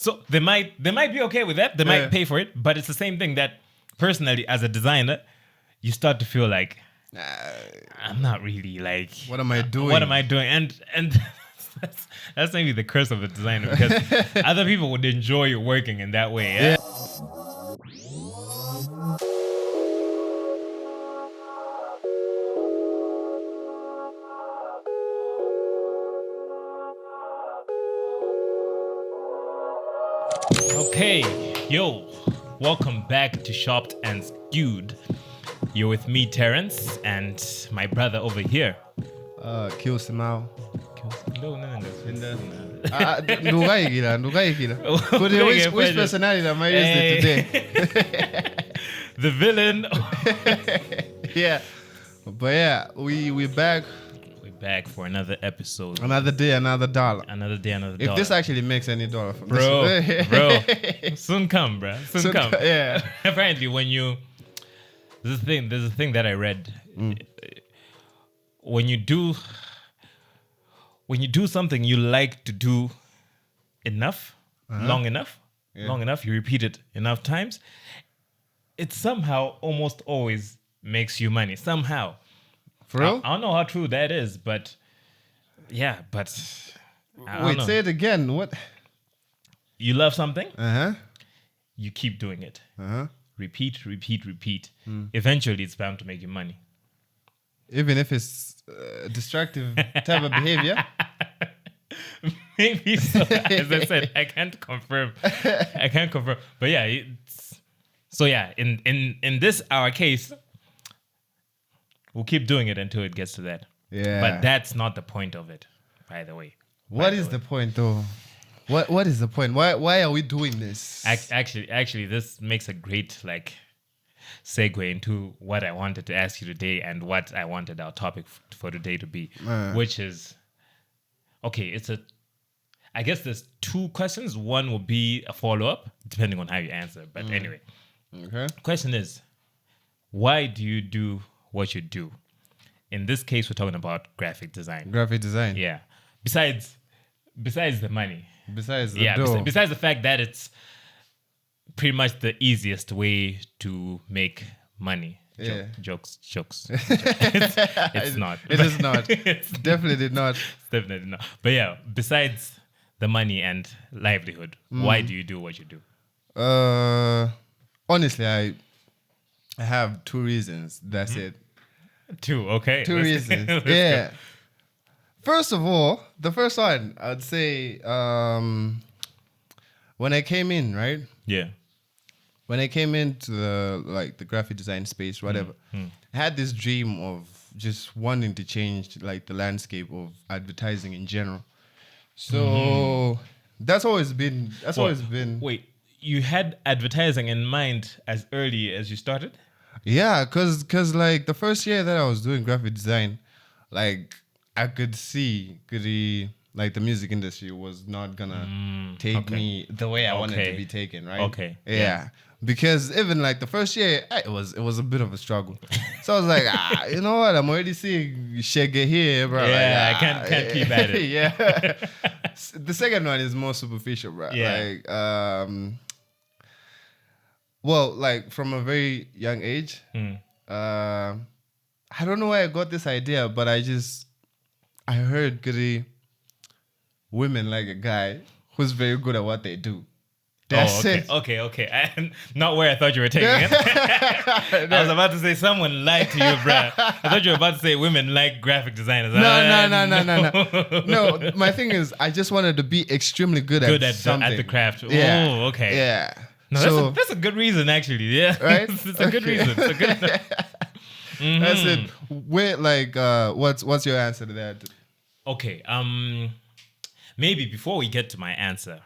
So they might be okay with that. They might pay for it, but it's the same thing that personally, as a designer, you start to feel like I'm not really like. What am I doing? What am I doing? And that's maybe the curse of a designer because other people would enjoy working in that way. Yeah. Okay, yo, welcome back to Shopped and Skewed. You're with me, Terrence, and my brother over here. Kyosimao. Which personality am I using today? The villain. Yeah. But yeah, we're back. We're back for another episode. Another day, another dollar. Another day, another dollar. If this actually makes any dollar from bro, this. bro. Soon come, bro. Soon come. Yeah. Apparently, there's a thing that I read. When you do something you like to do enough, long enough, you repeat it enough times, it somehow almost always makes you money. Somehow. For real? I don't know how true that is, but yeah, but wait, say it again. What? You love something? You keep doing it. Repeat. Eventually, it's bound to make you money. Even if it's destructive type of behavior? Maybe so. As I said, I can't confirm. But yeah, in this our case, we'll keep doing it until it gets to that. Yeah. But that's not the point of it, by the way. What is the point, though? What is the point? Why are we doing this? Actually, this makes a great segue into what I wanted to ask you today and what I wanted our topic for today to be, which is okay. I guess there's two questions. One will be a follow-up, depending on how you answer. But anyway, okay. Question is, why do you do what you do? In this case, we're talking about graphic design. Graphic design. Yeah. Besides the money. Besides the dough. Besides the fact that it's pretty much the easiest way to make money. Yeah. Jokes. It's not. It is not. It's definitely not. It's definitely not. But yeah, besides the money and livelihood, why do you do what you do? Honestly, I have two reasons. That's it. Two, okay. Two reasons. Yeah. Go. First of all, the first one, I'd say when I came in, right? Yeah. When I came into the graphic design space, whatever, I had this dream of just wanting to change the landscape of advertising in general. So that's always been. Wait, you had advertising in mind as early as you started? Yeah, cause the first year that I was doing graphic design, I could see the music industry was not gonna take me the way I wanted to be taken, right? Okay. Yeah. Because even the first year, it was a bit of a struggle. So I was like, you know what? I'm already seeing Shege here, bro. Yeah, I can't keep at it. Yeah. The second one is more superficial, bro. Yeah. From a very young age, I don't know why I got this idea, but I heard women like a guy who's very good at what they do. That's it. Okay. Not where I thought you were taking it. I was about to say someone lied to you, bro. I thought you were about to say women like graphic designers. No. No, my thing is, I just wanted to be extremely good at something. At the craft. Yeah. Oh, okay. Yeah. No, that's a good reason, actually. Yeah. Right? It's a good reason. It's a good. That's it. Wait, what's your answer to that? Okay. Maybe before we get to my answer,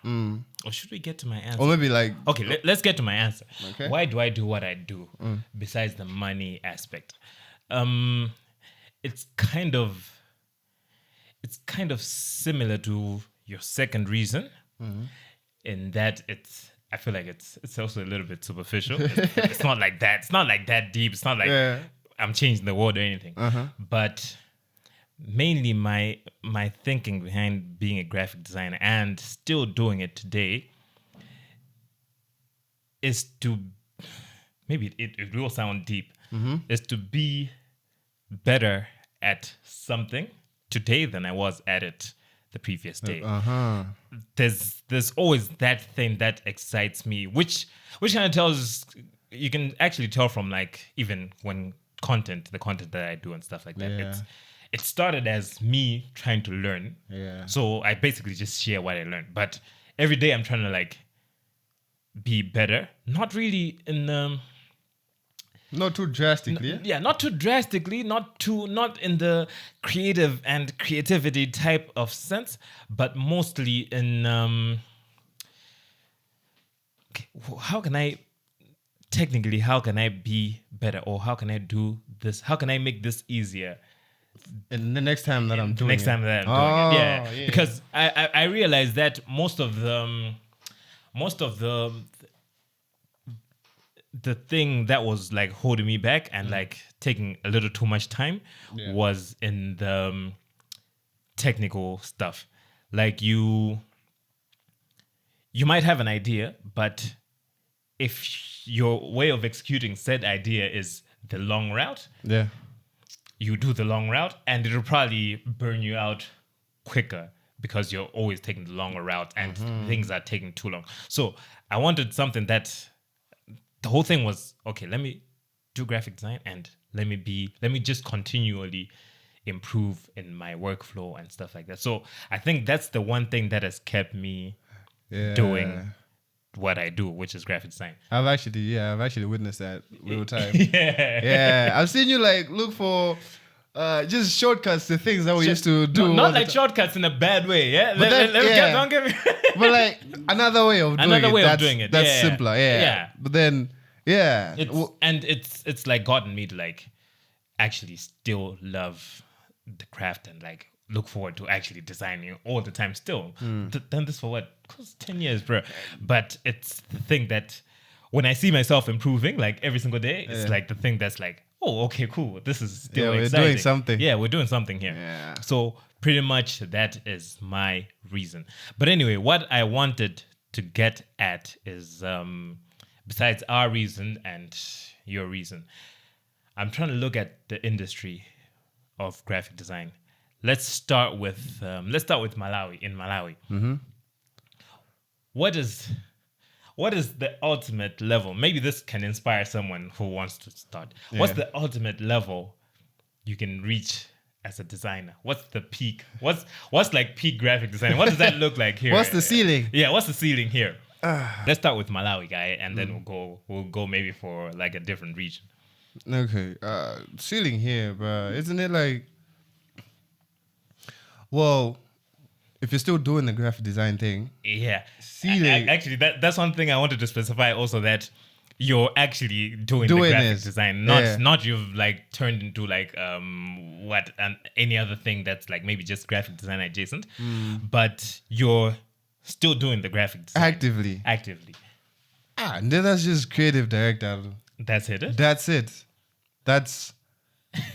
or should we get to my answer? Or maybe okay, let's get to my answer. Okay. Why do I do what I do besides the money aspect? It's kind of similar to your second reason, in that I feel like it's also a little bit superficial. It's not like that. It's not like that deep. It's not like I'm changing the world or anything. But mainly my thinking behind being a graphic designer and still doing it today is to, maybe it will sound deep, is to be better at something today than I was at it the previous day. There's always that thing that excites me, which kind of tells, you can actually tell from like even when the content that I do and stuff like that. Yeah. It started as me trying to learn. Yeah. So I basically just share what I learned. But every day I'm trying to like be better. Not really in not too drastically. not too drastically, not in the creative and creativity type of sense, but mostly in okay, how can I be better, or how can I do this? How can I make this easier? And the next time that I'm doing it. Yeah. Because I realized that most of the thing that was like holding me back and like taking a little too much time was in the technical stuff. Like you might have an idea, but if your way of executing said idea is the long route, you do the long route, and it'll probably burn you out quicker because you're always taking the longer route and things are taking too long. So I wanted something that the whole thing was, okay, let me do graphic design and let me just continually improve in my workflow and stuff like that. So I think that's the one thing that has kept me doing what I do, which is graphic design. I've actually witnessed that real time. Yeah. I've seen you like look for just shortcuts to things that we used to do. Not like shortcuts in a bad way, yeah. Don't get me. But like another way of doing it. That's simpler, yeah. But then, it's like gotten me to like actually still love the craft and like look forward to actually designing all the time still. Done this for what? 10 years, bro. But it's the thing that when I see myself improving like every single day, it's like the thing that's like, oh, okay, cool. This is still exciting. We're doing something. Yeah, we're doing something here. Yeah. So pretty much that is my reason. But anyway, what I wanted to get at is besides our reason and your reason, I'm trying to look at the industry of graphic design. Let's start with Malawi. In Malawi, what is the ultimate level? Maybe this can inspire someone who wants to start. What's the ultimate level you can reach as a designer? What's the peak? What's like peak graphic design? What does that look like here? What's the ceiling? Yeah, what's the ceiling here? Let's start with Malawi, guy, and then we'll go maybe for like a different region. Okay, ceiling here, bro. Isn't it like? Well, if you're still doing the graphic design thing, ceiling. Actually, that's one thing I wanted to specify also, that you're actually doing the graphic design, not you've like turned into like any other thing that's like maybe just graphic design adjacent, but you're still doing the graphic design actively. And then that's just creative director. That's it. That's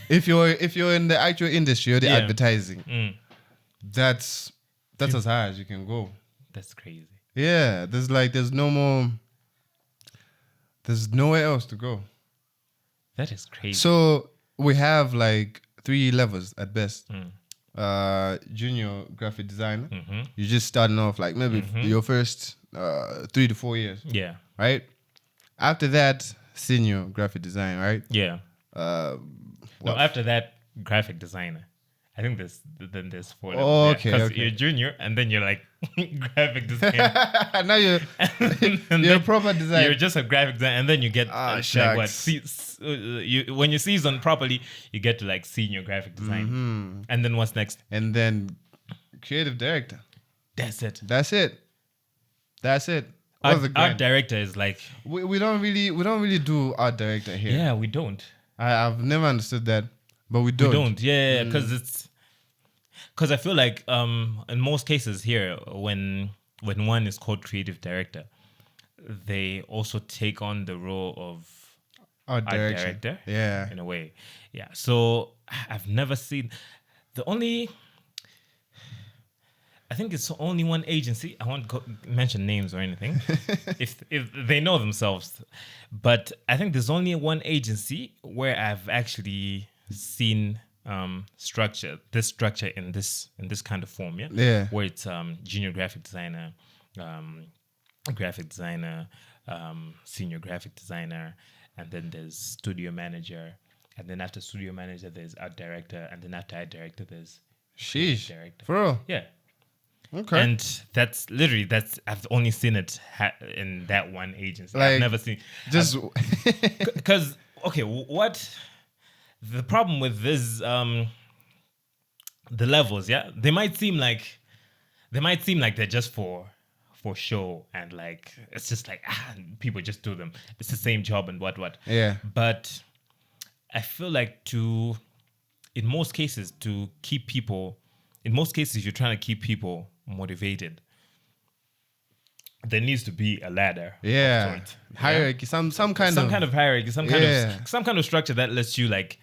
if you're in the actual industry or the advertising. That's as high as you can go. That's crazy. Yeah, there's nowhere else to go. That is crazy. So we have like 3 levels at best. Junior graphic designer. You're just starting off like maybe your first 3 to 4 years. Yeah. Right? After that, senior graphic design, right? Yeah. After that, graphic designer. I think there's 4 levels. Oh, okay. Because you're junior, and then you're like graphic designer. Now you're a proper designer. You're just a graphic designer, and then you get like what? When you season properly, you get to like senior graphic design. And then what's next? And then creative director. That's it. Art director is like we don't really do art director here. Yeah, we don't. I've never understood that. But we don't. Yeah, because I feel like in most cases here, when one is called creative director, they also take on the role of art director. Yeah, in a way. Yeah. So I've never seen the I think it's only one agency. I won't mention names or anything, if they know themselves. But I think there's only one agency where I've actually seen this structure in this kind of form. Yeah. Where it's junior graphic designer, graphic designer, senior graphic designer, and then there's studio manager, and then after studio manager there's art director, and then after art director there's Sheesh. director. For real? Yeah. Okay. And that's I've only seen it in that one agency. Like, I've never seen just because what the problem with this the levels, yeah, they might seem like they're just for show, and like it's just like people just do them. It's the same job and what. Yeah. But I feel like in most cases, if you're trying to keep people motivated, there needs to be a ladder. Yeah. Of sort, Hierarchy. Some kind of hierarchy, some kind Yeah. of some kind of structure that lets you like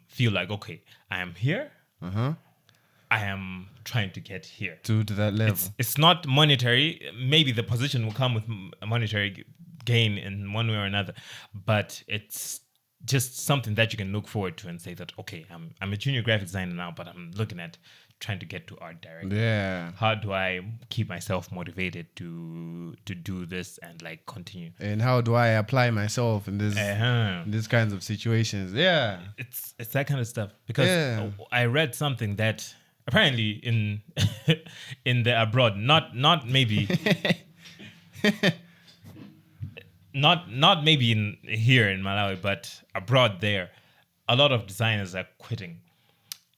feel like, okay, I am here. I am trying to get here to that level. It's not monetary. Maybe the position will come with a monetary gain in one way or another, but it's just something that you can look forward to and say that, okay, I'm a junior graphic designer now, but I'm looking at trying to get to art director. Yeah. How do I keep myself motivated to do this and like continue? And how do I apply myself in these kinds of situations? Yeah. It's that kind of stuff, because I read something that apparently in in the abroad, not maybe not maybe in here in Malawi, but abroad there, a lot of designers are quitting.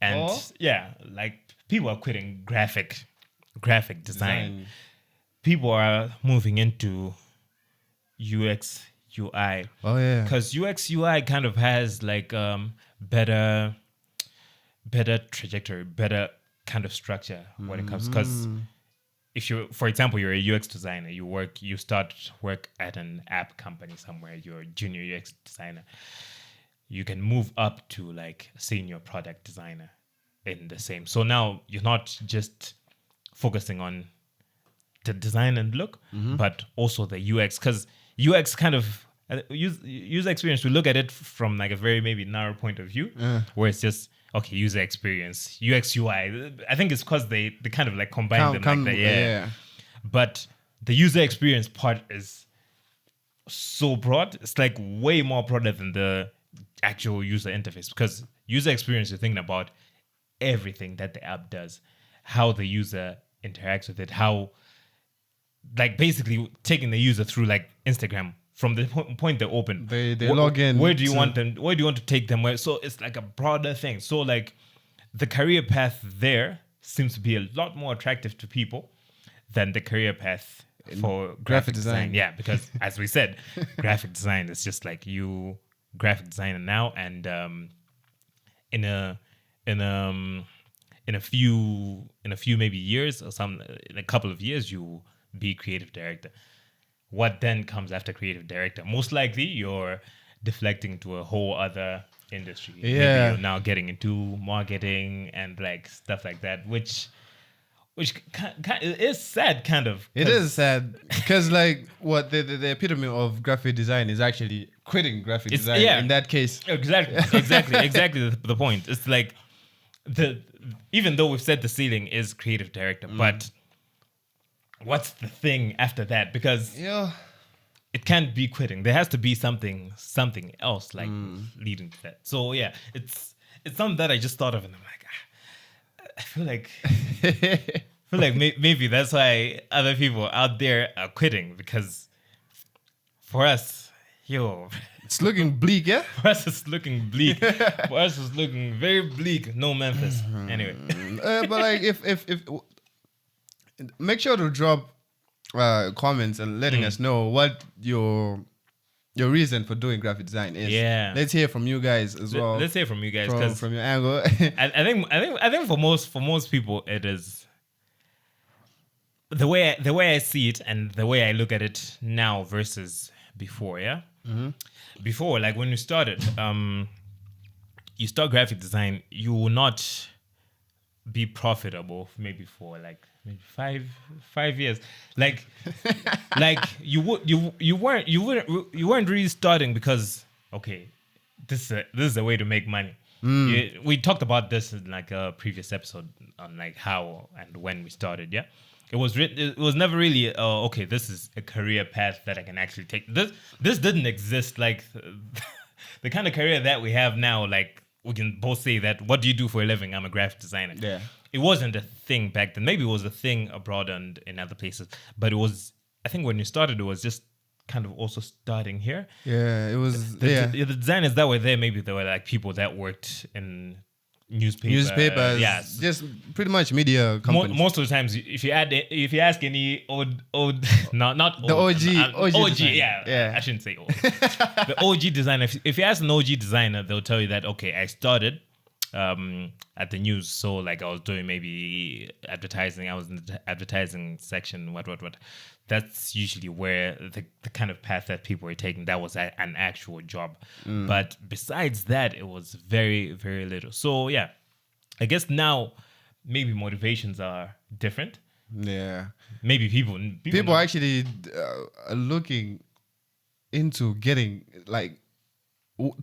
And like people are quitting graphic design. People are moving into UX UI. Oh yeah. Because UX UI kind of has like better trajectory, better kind of structure when it comes. Because if you, for example, you're a UX designer, you start work at an app company somewhere, you're a junior UX designer, you can move up to like senior product designer in the same. So now you're not just focusing on the design and look, but also the UX, because UX kind of user experience, we look at it from like a very maybe narrow point of view, where it's just, okay, user experience, UX UI. I think it's because they kind of like combine them like that. Yeah. But the user experience part is so broad. It's like way more broader than the actual user interface, because user experience, you're thinking about everything that the app does, how the user interacts with it, how like basically taking the user through like Instagram from the point they open. They log in. Where do you want them? Where do you want to take them? Where? So it's like a broader thing. So like the career path there seems to be a lot more attractive to people than the career path for graphic design. Yeah, because as we said, graphic design is just like you graphic designer now, and in a few maybe years or in a couple of years, you be creative director. What then comes after creative director? Most likely you're deflecting to a whole other industry. Yeah. Maybe you're now getting into marketing and like stuff like that, which is sad, kind of. It is sad because like what the epitome of graphic design is actually quitting graphic design. Yeah. In that case, exactly the point. It's like even though we've said the ceiling is creative director, but what's the thing after that? Because it can't be quitting. There has to be something else like leading to that. So yeah, it's something that I just thought of, and I'm like, I feel like maybe that's why other people out there are quitting, because for us, it's looking bleak, yeah? For us, it's looking bleak. For us, it's looking very bleak. No Memphis. Anyway. But like, if make sure to drop comments and letting us know what your reason for doing graphic design is. Yeah, let's hear from you guys as well. Let's hear from you guys from your angle. I think for most people, it is the way I see it and the way I look at it now versus before. Yeah, before, like when you started, you start graphic design, you will not be profitable maybe for like maybe 5 years. Like you weren't really starting because okay, this is a way to make money. We talked about this in like a previous episode on like how and when we started. Yeah, it was never really okay. This is a career path that I can actually take. This didn't exist like the kind of career that we have now. Like we can both say that. What do you do for a living? I'm a graphic designer. Yeah. It wasn't a thing back then. Maybe it was a thing abroad and in other places, but it was. I think when you started, it was just kind of also starting here. Yeah, it was. The designers that were there, maybe they were like people that worked in newspapers. Yeah, just pretty much media companies. Most of the times, if you ask any old, not the old, OG, yeah, I shouldn't say old. The OG designer. If you ask an OG designer, they'll tell you that okay, I started at the news, so like I was doing maybe advertising. I was in the advertising section. What. That's usually where the kind of path that people were taking. That was an actual job. But besides that, it was very, very little. So yeah, I guess now maybe motivations are different. Yeah. Maybe people actually are looking into getting like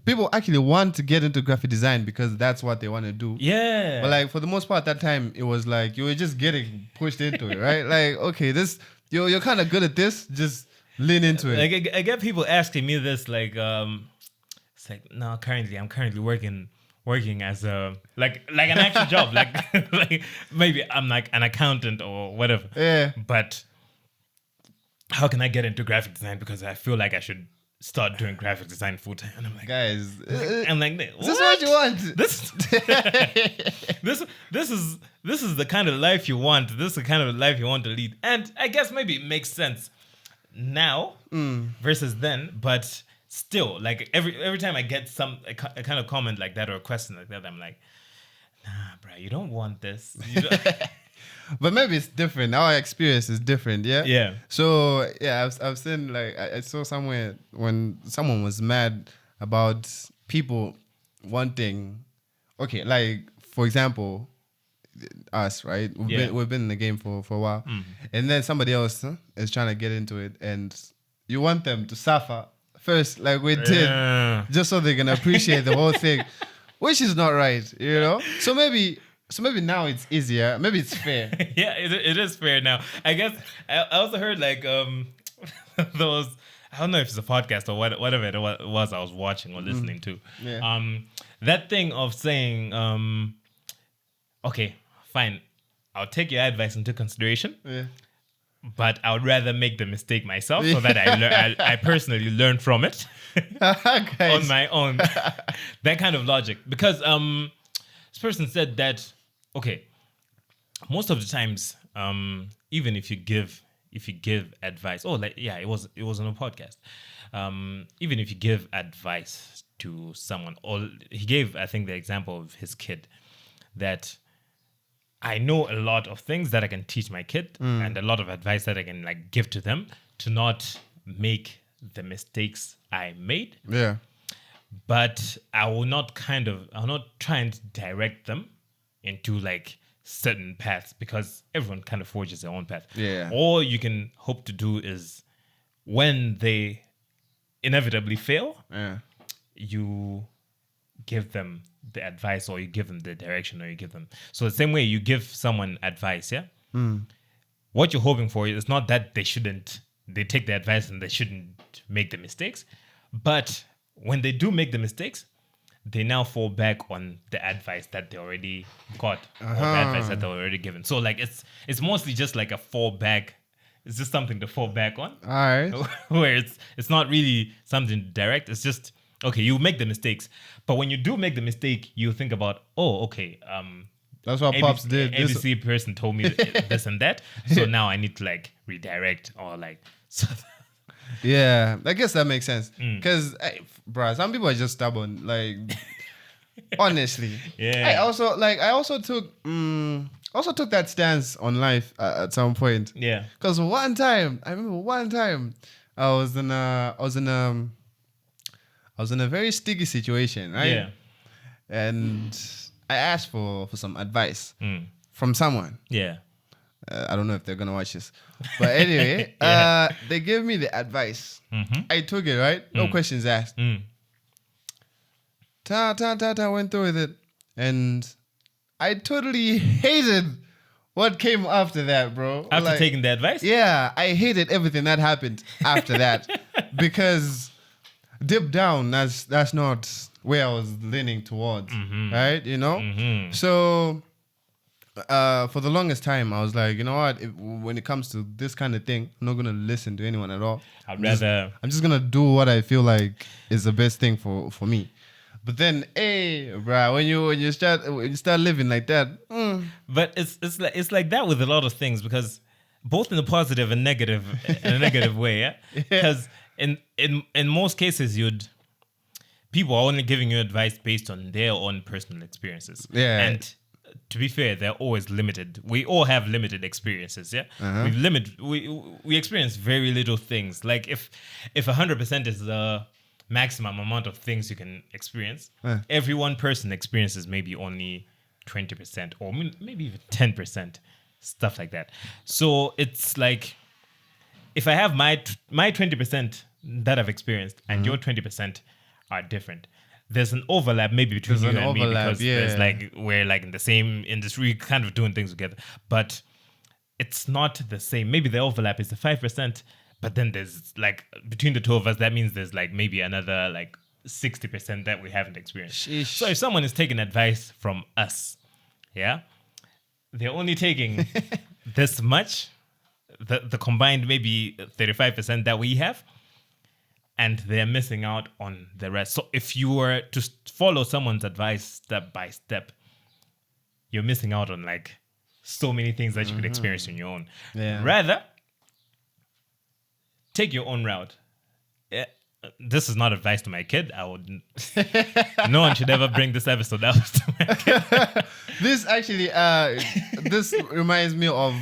people actually want to get into graphic design because that's what they want to do. Yeah. But like for the most part, at that time it was like you were just getting pushed into it, right? Like okay, this. You're kind of good at this. Just lean into it. Like I get people asking me this, like, it's like, no, I'm currently working as a like an actual job, like maybe I'm like an accountant or whatever. Yeah. But how can I get into graphic design? Because I feel like I should start doing graphic design full time. And I'm like, guys, I'm like, this is what you want. This is the kind of life you want. This is the kind of life you want to lead. And I guess maybe it makes sense now versus then, but still, like every time I get a kind of comment like that or a question like that, I'm like, nah, bro, you don't want this. But maybe it's different. Our experience is different, yeah? Yeah. So, yeah, I've seen, like, I saw somewhere when someone was mad about people wanting, okay, like, for example, us, right? We've been in the game for a while. And then somebody else is trying to get into it, and you want them to suffer first, like we did, just so they can appreciate the whole thing, which is not right, you know? So maybe now it's easier. Maybe it's fair. Yeah, it is fair now. I guess I also heard like those. I don't know if it's a podcast or whatever it was I was watching or listening to. Yeah. That thing of saying, okay, fine, I'll take your advice into consideration. Yeah. But I would rather make the mistake myself so that I personally learn from it on my own. That kind of logic, because this person said that. Okay, most of the times, even if you give advice, it was on a podcast. Even if you give advice to someone, or he gave, I think, the example of his kid, that I know a lot of things that I can teach my kid, and a lot of advice that I can like give to them to not make the mistakes I made. Yeah, but I'll not try and direct them into like certain paths, because everyone kind of forges their own path. Yeah. All you can hope to do is when they inevitably fail, you give them the advice, or you give them the direction, or you give them. So the same way you give someone advice, yeah? What you're hoping for is not that they take the advice and they shouldn't make the mistakes, but when they do make the mistakes, they now fall back on the advice that they already got, or the advice that they were already given. So like it's mostly just like a fallback. It's just something to fall back on. All right. Where it's not really something direct. It's just, okay, you make the mistakes, but when you do make the mistake, you think about, that's what Pops did. ABC person told me this and that, so now I need to like redirect or like. Yeah, I guess that makes sense. Because, bro, some people are just stubborn. Like, honestly. Yeah. I also took that stance on life at some point. Yeah. Because I remember I was in a very sticky situation, right? Yeah. And I asked for some advice from someone. Yeah. I don't know if they're gonna watch this, but anyway, they gave me the advice. I took it, right? No questions asked. Went through with it, and I totally hated what came after that, bro. After taking the advice? Yeah, I hated everything that happened after that because deep down, that's not where I was leaning towards, right? You know? So for the longest time, I was like, you know what? When it comes to this kind of thing, I'm not going to listen to anyone at all. I'm just going to do what I feel like is the best thing for me. But then, hey, bro, when you start living like that, but it's like that with a lot of things, because both in a positive and negative in a negative way, yeah. Because in most cases, people are only giving you advice based on their own personal experiences, and to be fair, they're always limited. We all have limited experiences, yeah. We experience very little things. Like if 100% is the maximum amount of things you can experience, every one person experiences maybe only 20% or maybe even 10%, stuff like that. So it's like, if I have my 20% that I've experienced and your 20% are different, there's an overlap maybe between you and me, because there's like, we're like in the same industry, kind of doing things together, but it's not the same. Maybe the overlap is the 5%, but then there's like, between the two of us, that means there's like maybe another like 60% that we haven't experienced. Sheesh. So if someone is taking advice from us, yeah, they're only taking this much, the combined maybe 35% that we have, and they're missing out on the rest. So if you were to follow someone's advice step by step, you're missing out on like so many things that you could experience on your own. Yeah. Rather, take your own route. This is not advice to my kid. I wouldn't. No one should ever bring this episode out to my kid. This actually, this reminds me of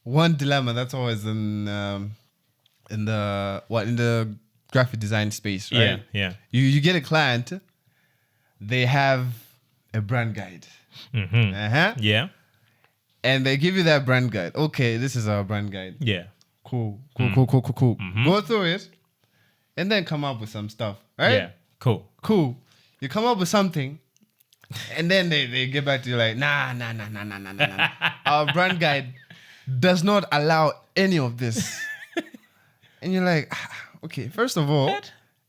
one dilemma that's always in the graphic design space, right? Yeah. You get a client, they have a brand guide. Yeah. And they give you that brand guide. Okay, this is our brand guide. Yeah. Cool. Go through it and then come up with some stuff, right? Yeah. Cool. You come up with something and then they get back to you like, nah. Our brand guide does not allow any of this. And you're like, okay, first of all,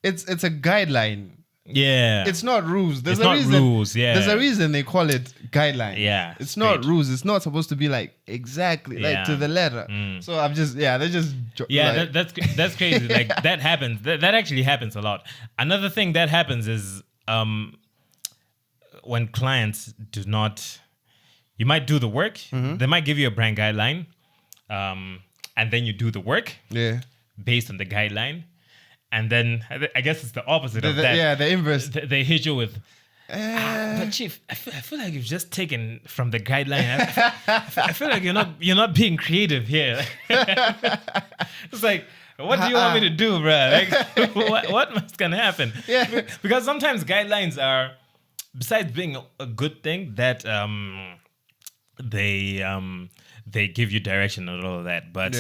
it's a guideline. Yeah. It's not rules. It's not rules, yeah. There's a reason they call it guideline. Yeah. It's not rules. It's not supposed to be like exactly like to the letter. So I'm just, they just... like, that's crazy. Like that happens. That actually happens a lot. Another thing that happens is when clients do not... You might do the work. They might give you a brand guideline. And then you do the work. Yeah. Based on the guideline. And then I guess it's the opposite of that. Yeah, the inverse. They hit you with, but Chief, I feel like you've just taken from the guideline. I feel like you're not being creative here. It's like, what do you want me to do, bro? Like, what's gonna happen? Yeah. Because sometimes guidelines are, besides being a good thing, that they give you direction and all of that. But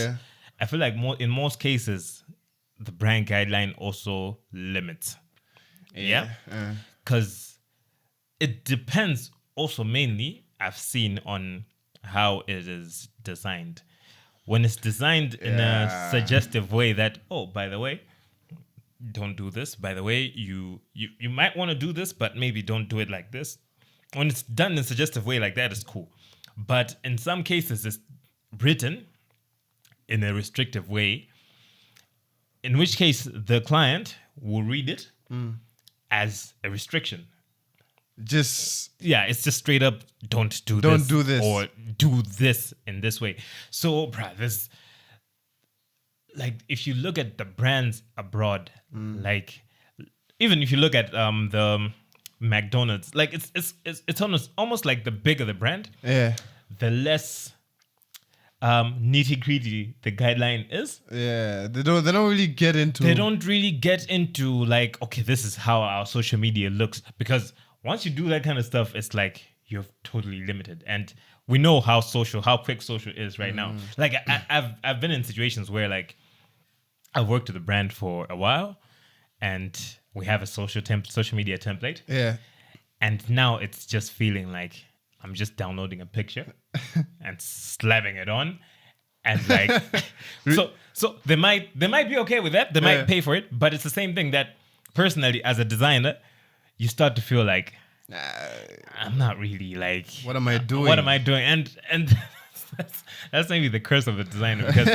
I feel like in most cases, the brand guideline also limits. Yeah. Because it depends also mainly, I've seen, on how it is designed. When it's designed in a suggestive way that, oh, by the way, don't do this. By the way, you might want to do this, but maybe don't do it like this. When it's done in a suggestive way like that, it's cool. But in some cases, it's written in a restrictive way, in which case the client will read it as a restriction. It's just straight up, don't do this, or do this in this way. So, bruh, this, like, if you look at the brands abroad, like, even if you look at the McDonald's, like, it's almost like the bigger the brand, the less nitty gritty the guideline is. Yeah, they don't really get into. They don't really get into like, okay, this is how our social media looks, because once you do that kind of stuff, it's like you're totally limited. And we know how quick social is right now. Like I've been in situations where like I've worked with a brand for a while, and we have a social media template. Yeah. And now it's just feeling like I'm just downloading a picture and slapping it on. And like, so they might be okay with that. They might pay for it, but it's the same thing that personally, as a designer, you start to feel like I'm not really like. What am I doing? What am I doing? And that's maybe the curse of a designer, because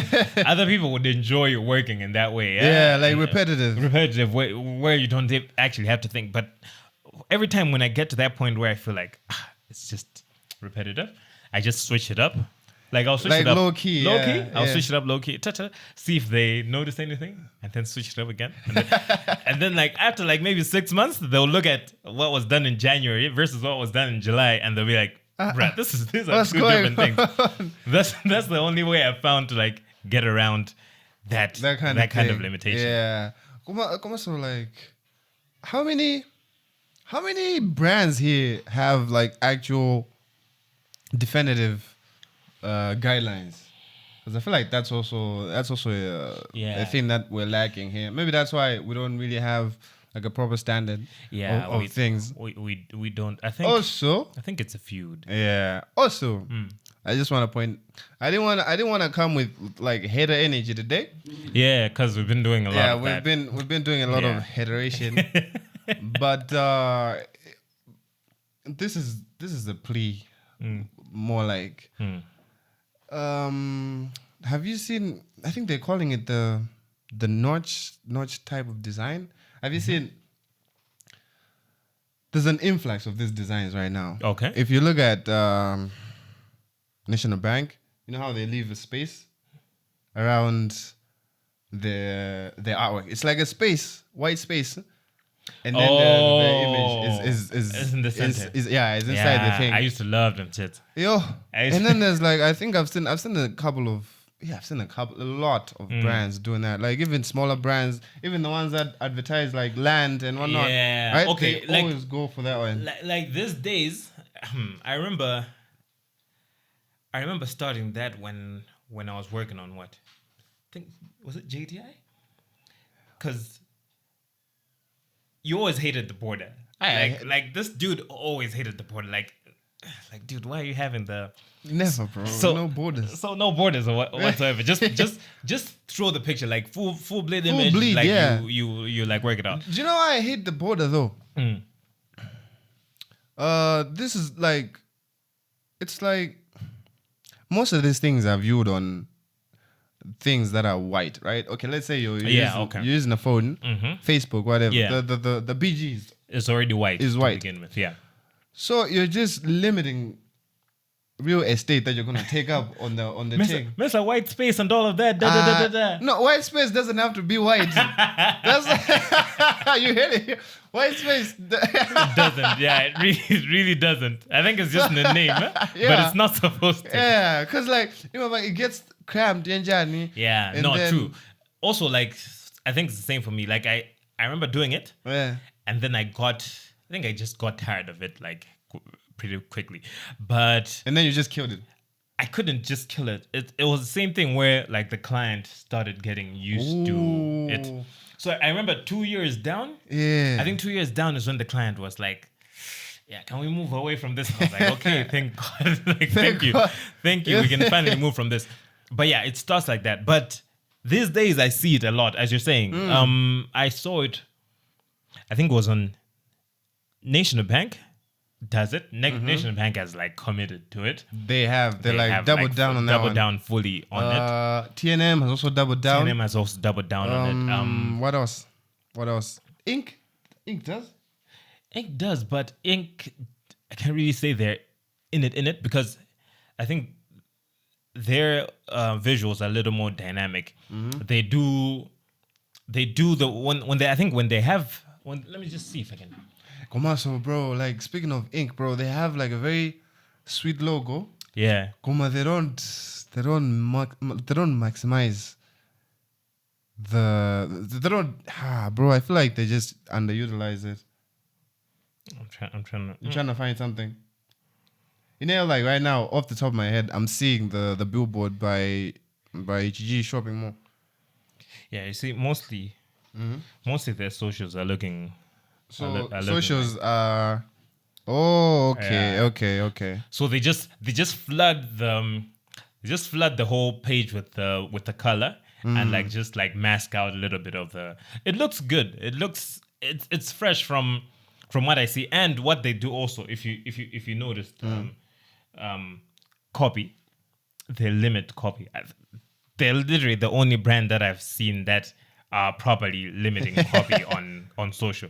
other people would enjoy working in that way. Yeah, like repetitive where you don't actually have to think. But every time when I get to that point where I feel like it's just repetitive, I just switch it up. Like I'll switch it up low key. I'll switch it up low key. See if they notice anything, and then switch it up again. And then like after like maybe 6 months, they'll look at what was done in January versus what was done in July, and they'll be like, "Bruh, these are two different things." That's the only way I've found to like get around that kind of limitation. Yeah. Como so like, how many brands here have like actual definitive guidelines? Because I feel like that's also a thing that we're lacking here. Maybe that's why we don't really have like a proper standard of things. We don't. I think it's a feud. Yeah. Also, I just want to point. I didn't want to come with like hater energy today. Yeah, because we've been doing a lot. Yeah, of that. we've been doing a lot of hateration. But this is the plea. More like. Have you seen? I think they're calling it the notch type of design. Have you seen? There's an influx of these designs right now. Okay. If you look at National Bank, you know how they leave a space around the artwork. It's like a space, white space, and then the image is in the center. Is inside the thing. I used to love them shit. Yo, and then there's like I've seen a lot of brands doing that. Like even smaller brands, even the ones that advertise like land and whatnot. Yeah. Right? Okay. They always go for that one. Like these days, I remember starting that when I was working on what? I think was it JTI? Because you always hated the border. Like this dude always hated the border. Like dude, why are you having the never, bro? No borders. So no borders or whatsoever. just throw the picture like full bleed image. Bleed, like yeah. you like work it out. Do you know why I hate the border though? This is like, it's like most of these things are viewed on things that are white, right? Okay, let's say you're using a phone, Facebook, whatever. Yeah. The BGs. It's already white. Is white to begin with, yeah. So you're just limiting real estate that you're gonna take up on the thing. Miss a white space and all of that. No, white space doesn't have to be white. That's you hear it. White space it doesn't. Yeah, it really doesn't. I think it's just in the name, but it's not supposed to. Yeah, because like it gets cramped in journey. Yeah, true. Also, like I think it's the same for me. Like I remember doing it, and then I think I just got tired of it like pretty quickly. And then you just killed it. I couldn't just kill it. It was the same thing where like the client started getting used to it. So I remember 2 years down. Yeah. I think 2 years down is when the client was like, yeah, can we move away from this? I was like, okay, thank God. Like, thank you. We can finally move from this. But yeah, it starts like that. But these days I see it a lot, as you're saying. I saw it, I think it was on National Bank. Does it? National Bank has like committed to it. They have doubled down on that one. Doubled down fully on it. TNM has also doubled down. TNM has also doubled down on it. What else? Ink does? Ink does, but Ink, I can't really say they're in it because I think their visuals are a little more dynamic. They do the when they have. Let me just see if I can. So bro, like speaking of Ink, bro, they have like a very sweet logo. Yeah. They don't maximize they don't. Bro, I feel like they just underutilize it. I'm trying to. You're trying to find something. You know, like right now, off the top of my head, I'm seeing the billboard by GG Shopping Mall. Yeah, you see, mostly their socials are looking. So are looking socials like- are. Oh, okay, Yeah. okay. So they just flood the whole page with the color and like just like mask out a little bit of the. It looks good. It's fresh from what I see, and what they do also. If you noticed, copy, they limit copy. They're literally the only brand that I've seen that are properly limiting copy on social,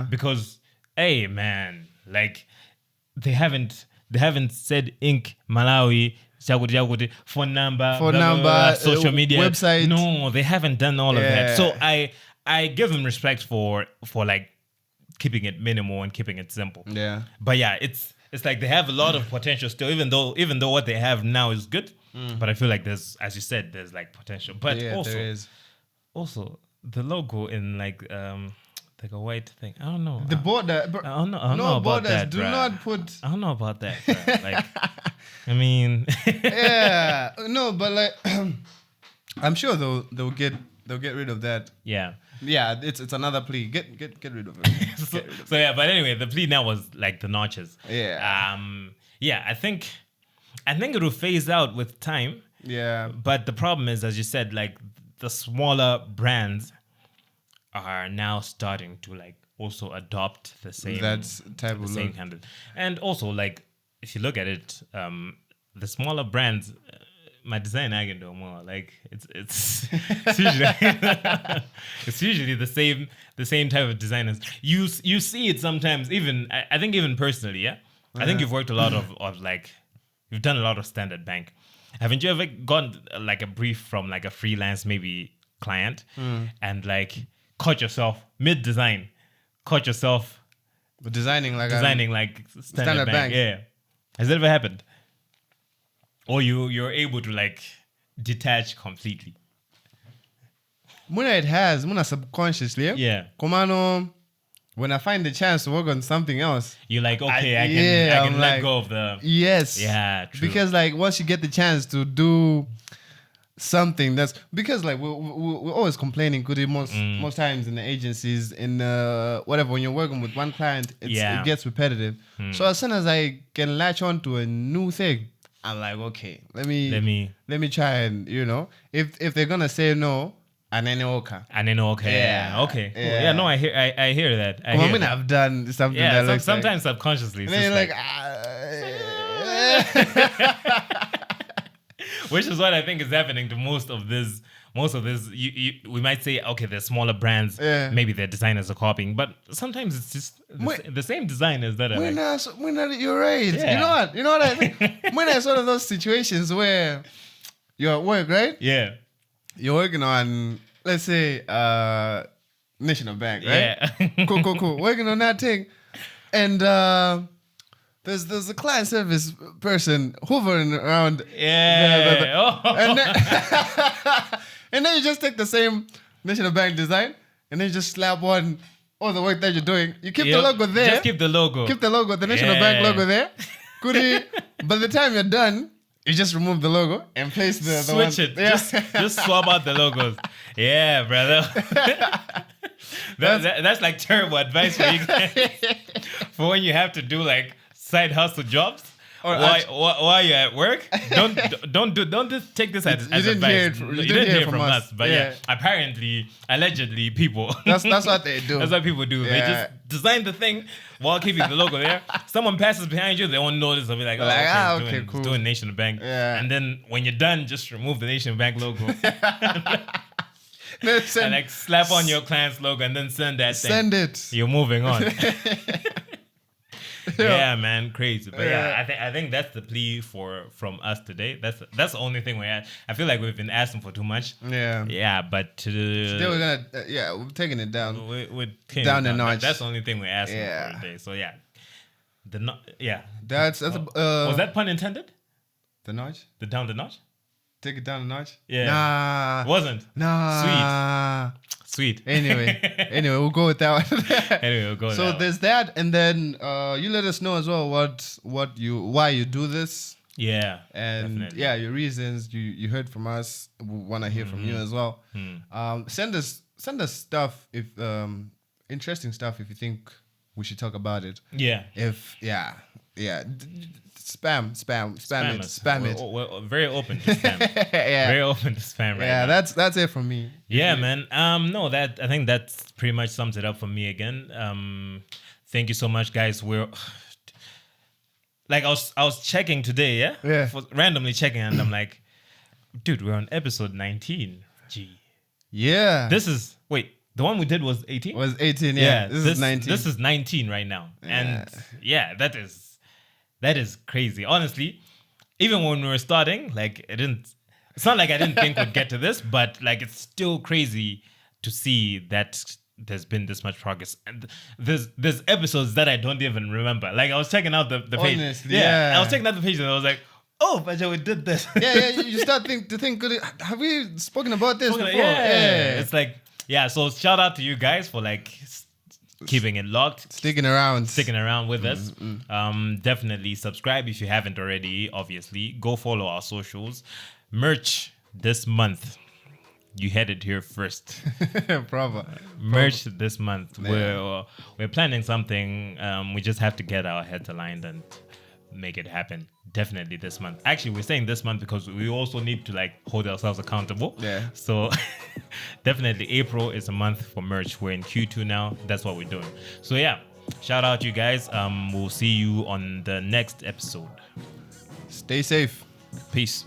because hey man, like they haven't said Inc. Malawi. Phone number, blah, blah, blah, social media, website. No, they haven't done all of that. Yeah. So I give them respect for like keeping it minimal and keeping it simple. Yeah. But yeah, it's like they have a lot of potential still, even though what they have now is good. But I feel like there's, as you said, there's like potential. But Yeah, there is. also the logo in like a white thing. I don't know. The border. I don't know about borders. that. Do bruh. not put. I don't know about that. Bruh. Like, I mean, Yeah. No, but like, I'm sure they'll get rid of that. yeah. Yeah, it's another plea. Get rid of it. So yeah, but anyway, the plea now was like the notches. Yeah. Yeah, I think it will phase out with time. Yeah. But the problem is, as you said, like the smaller brands are now starting to like also adopt the same type of same look. kind of, and also like if you look at it, the smaller brands. My design I can do more. Like it's usually it's usually the same type of designers. You see it sometimes. Even I think even personally, yeah. I think you've worked a lot of like you've done a lot of Standard Bank. Haven't you ever gotten like a brief from like a freelance maybe client and like caught yourself mid design, But designing like Standard Bank? Yeah, has that ever happened? Or you're able to like detach completely. Muna it has, Muna subconsciously. Yeah. Komano, when I find the chance to work on something else. You're like, okay, I I'm can let like, go of the. Yes. Yeah, true. Because like once you get the chance to do something that's because like we're always complaining most times in the agencies in whatever when you're working with one client it gets repetitive. So as soon as I can latch on to a new thing, I'm like, okay, let me try and if they're gonna say no, and then okay. Yeah. Okay. Cool. Yeah. No, I hear that. I hear that. I've done something Yeah. that Sometimes subconsciously. and It's then just you're like, which is what I think is happening to most of this. We might say, okay, they're smaller brands. Yeah. Maybe their designers are copying, but sometimes it's just the same designers that are. You're right. Yeah. You know what I mean? When it's one of those situations where you're at work, right? Yeah. You're working on, let's say, National Bank, right? Yeah. Cool. Working on that thing, and there's a client service person hovering around. Yeah. And then you just take the same National Bank design and then you just slap on all the work that you're doing. You keep the logo there. Just keep the logo. Keep the logo, the National Bank logo there. By the time you're done, you just remove the logo and place the Switch one. it. Yeah. Just swap out the logos. Yeah, brother. That's like terrible advice for you guys. For when you have to do like side hustle jobs. Or while you're at work, don't just take this as advice. You didn't hear it from us, but yeah, apparently, allegedly, people. That's what they do. That's what people do. Yeah. They just design the thing while keeping the logo there. Someone passes behind you, they won't notice. They'll be like, okay, it's cool. doing National Bank. Yeah. And then when you're done, just remove the National Bank logo. And like slap on your client's logo and then send that thing. Send it. You're moving on. Yeah, man, crazy. But yeah, I think that's the plea from us today. That's the only thing we had. I feel like we've been asking for too much. Yeah. Yeah, but today we're gonna we're taking it down. We're taking down it a notch. That's the only thing we're asking for today. So yeah, That's was that pun intended? The notch. The notch. Take it down a notch. Yeah. Nah. Wasn't. Nah. Sweet. Sweet. Anyway, we'll go with that one. Anyway, we'll go with So that one. there's that, and then you let us know as well why you do this, Yeah. and definitely. yeah, your reasons. You heard from us. We want to hear from you as well. Send us stuff if interesting stuff if you think we should talk about it. Yeah. If spam it. We're very open to spam. Yeah. Very open to spam right Yeah, now. that's it from me. Yeah, man. No, I think that's pretty much sums it up for me again. Thank you so much, guys. We're like I was checking today, Yeah. randomly checking, and I'm like, dude, we're on episode 19. Gee, Yeah. the one we did was 18. was 18, yeah. This is 19. This is 19 right now, and yeah, that is crazy. Honestly, even when we were starting, like it's not like I didn't think we'd get to this, but like it's still crazy to see that there's been this much progress. And there's episodes that I don't even remember. Like I was checking out the page. Honestly, yeah. I was checking out the page and I was like, oh, but we did this. yeah, you start to think, have we spoken about this before? Yeah. It's like, yeah, so shout out to you guys for like keeping it locked. Sticking around With us. Definitely subscribe if you haven't already, obviously. Go follow our socials. Merch this month. You had it here first. Proper. Merch this month. Yeah. We're planning something. We just have to get our heads aligned and make it happen. Definitely this month. Actually, we're saying this month because we also need to like hold ourselves accountable. Yeah. So definitely April is a month for merch. We're in Q2 now. That's what we're doing. So yeah, shout out you guys. We'll see you on the next episode. Stay safe. Peace.